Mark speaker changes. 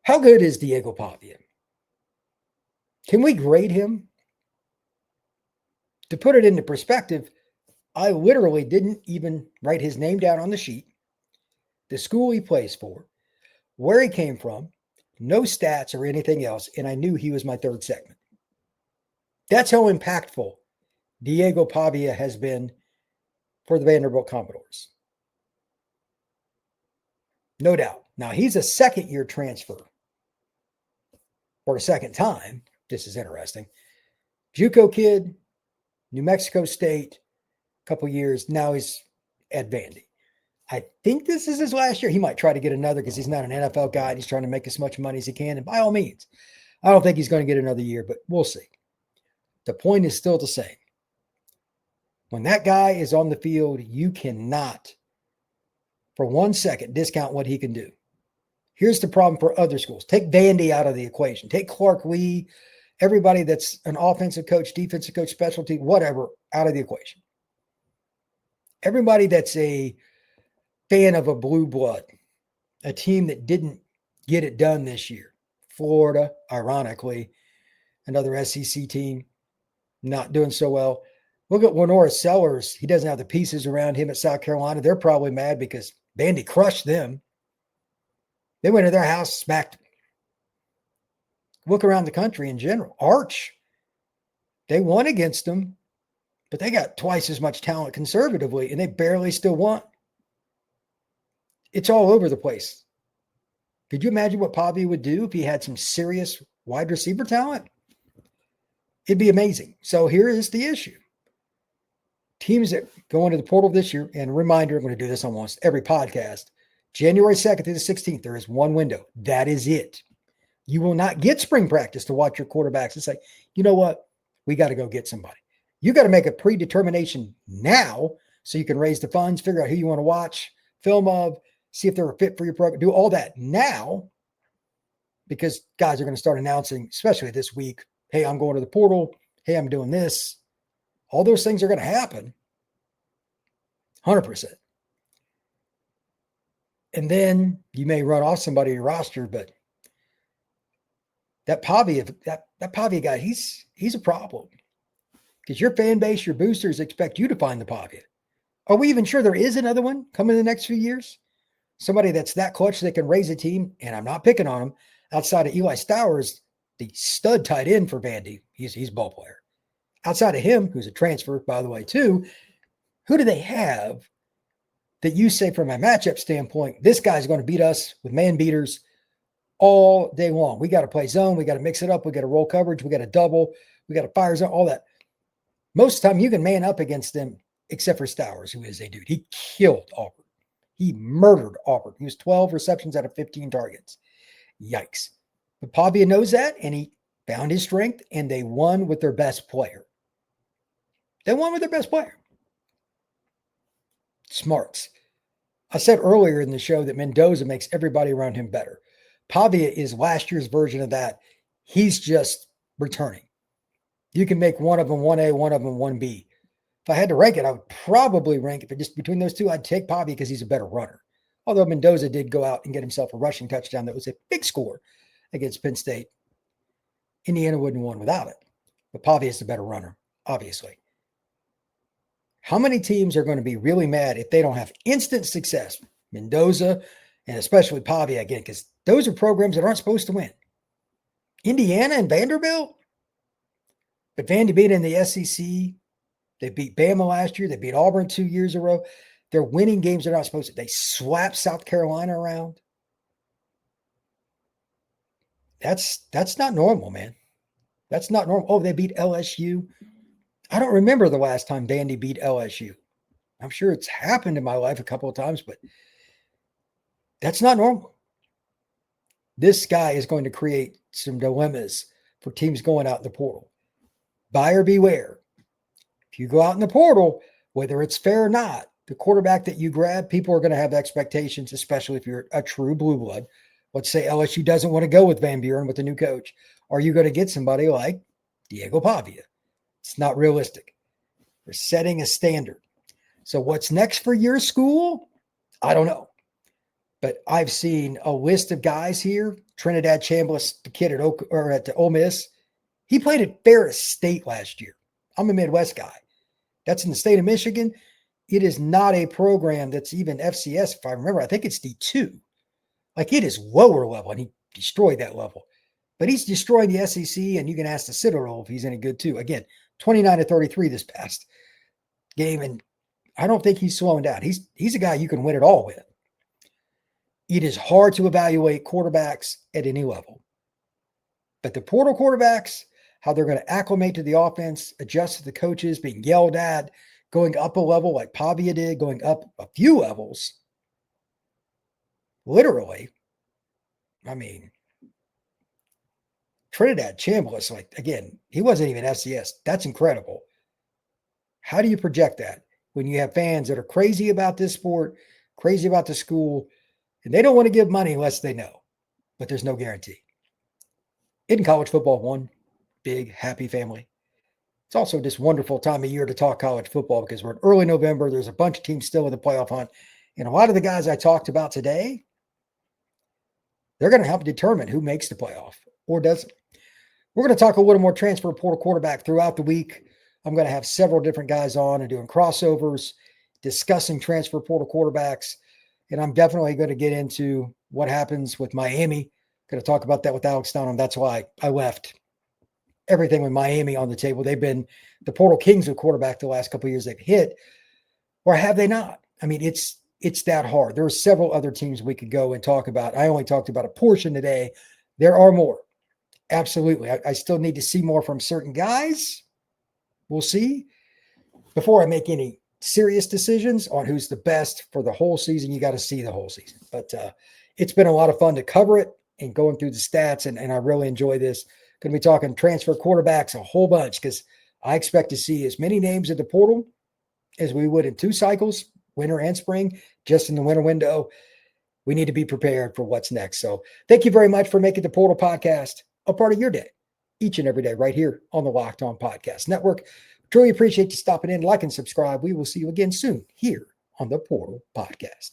Speaker 1: How good is Diego Pavia? Can we grade him? To put it into perspective, I literally didn't even write his name down on the sheet, the school he plays for, where he came from, no stats or anything else, and I knew he was my third segment. That's how impactful Diego Pavia has been for the Vanderbilt Commodores. No doubt. Now, he's a second-year transfer for a second time. This is interesting. JUCO kid, New Mexico State, a couple years. Now he's at Vandy. I think this is his last year. He might try to get another because he's not an NFL guy and he's trying to make as much money as he can. And by all means, I don't think he's going to get another year, but we'll see. The point is still the same. When that guy is on the field, you cannot, for 1 second, discount what he can do. Here's the problem for other schools. Take Vandy out of the equation. Take Clark Lee, everybody that's an offensive coach, defensive coach, specialty, whatever, out of the equation. Everybody that's a fan of a blue blood, a team that didn't get it done this year. Florida, ironically, another SEC team, not doing so well. Look at Lenora Sellers. He doesn't have the pieces around him at South Carolina. They're probably mad because Vandy crushed them. They went to their house, smacked them. Look around the country in general. Arch, they won against them, but they got twice as much talent conservatively, and they barely still won. It's all over the place. Could you imagine what Pavia would do if he had some serious wide receiver talent? It'd be amazing. So here is the issue. Teams that go into the portal this year, and a reminder, I'm going to do this on almost every podcast, January 2nd through the 16th, there is one window. That is it. You will not get spring practice to watch your quarterbacks and say, you know what? We got to go get somebody. You got to make a predetermination now so you can raise the funds, figure out who you want to watch, film of, see if they're a fit for your program. Do all that now because guys are going to start announcing, especially this week, hey, I'm going to the portal. Hey, I'm doing this. All those things are going to happen. 100%. And then you may run off somebody on your roster, but that Pavia guy, he's a problem. Because your fan base, your boosters expect you to find the Pavia. Are we even sure there is another one coming in the next few years? Somebody that's that clutch that can raise a team, and I'm not picking on him, outside of Eli Stowers, the stud tight end for Vandy. He's a ball player. Outside of him, who's a transfer, by the way, too, who do they have that you say from a matchup standpoint, this guy's going to beat us with man beaters all day long? We got to play zone. We got to mix it up. We got to roll coverage. We got to double. We got to fire zone, all that. Most of the time you can man up against them, except for Stowers, who is a dude. He killed Auburn. He murdered Auburn. He was 12 receptions out of 15 targets. Yikes. But Pavia knows that, and he found his strength, and they won with their best player. They won with their best player. Smarts. I said earlier in the show that Mendoza makes everybody around him better. Pavia is last year's version of that. He's just returning. You can make one of them 1A, one of them 1B. If I had to rank it, I would probably rank it, but just between those two, I'd take Pavia because he's a better runner. Although Mendoza did go out and get himself a rushing touchdown that was a big score against Penn State. Indiana wouldn't have won without it. But Pavia is the better runner, obviously. How many teams are going to be really mad if they don't have instant success? Mendoza, and especially Pavia again, because those are programs that aren't supposed to win. Indiana and Vanderbilt? But Vandy beat in the SEC. They beat Bama last year. They beat Auburn 2 years in a row. They're winning games they're not supposed to. They slap South Carolina around. That's not normal, man. That's not normal. Oh, they beat LSU. I don't remember the last time Vandy beat LSU. I'm sure it's happened in my life a couple of times, but that's not normal. This guy is going to create some dilemmas for teams going out in the portal. Buyer beware. If you go out in the portal, whether it's fair or not, the quarterback that you grab, people are going to have expectations, especially if you're a true blue blood. Let's say LSU doesn't want to go with Van Buren with the new coach. Are you going to get somebody like Diego Pavia? It's not realistic. They're setting a standard. So what's next for your school? I don't know. But I've seen a list of guys here Trinidad Chambliss, the kid at Ole Miss, he played at Ferris State last year. I'm a Midwest guy. That's in the state of Michigan. It is not a program that's even FCS, if I remember. I think it's D2. Like, it is lower level, and he destroyed that level. But he's destroyed the SEC, and you can ask the Citadel if he's any good too. Again, 29-33 this past game, and I don't think he's slowing down. He's a guy you can win it all with. It is hard to evaluate quarterbacks at any level. But the portal quarterbacks, how they're going to acclimate to the offense, adjust to the coaches, being yelled at, going up a level like Pavia did, going up a few levels. Literally, I mean, Trinidad Chambliss, like, again, he wasn't even FCS. That's incredible. How do you project that when you have fans that are crazy about this sport, crazy about the school, and they don't want to give money unless they know, but there's no guarantee. In college football, one big, happy family. It's also this wonderful time of year to talk college football because we're in early November. There's a bunch of teams still in the playoff hunt. And a lot of the guys I talked about today, they're going to help determine who makes the playoff or doesn't. We're going to talk a little more transfer portal quarterback throughout the week. I'm going to have several different guys on and doing crossovers, discussing transfer portal quarterbacks. And I'm definitely going to get into what happens with Miami. Going to talk about that with Alex Dunham. That's why I left everything with Miami on the table. They've been the portal kings of quarterback the last couple of years. They've hit, or have they not? I mean, it's that hard. There are several other teams we could go and talk about. I only talked about a portion today. There are more. Absolutely. I still need to see more from certain guys. We'll see. Before I make any serious decisions on who's the best for the whole season, you got to see the whole season. But it's been a lot of fun to cover it and going through the stats, and I really enjoy this. Going to be talking transfer quarterbacks a whole bunch because I expect to see as many names at the portal as we would in 2 cycles, winter and spring, just in the winter window. We need to be prepared for what's next. So thank you very much for making the Portal Podcast a part of your day, each and every day, right here on the Locked On Podcast Network. Truly appreciate you stopping in, like and subscribe. We will see you again soon here on the Portal Podcast.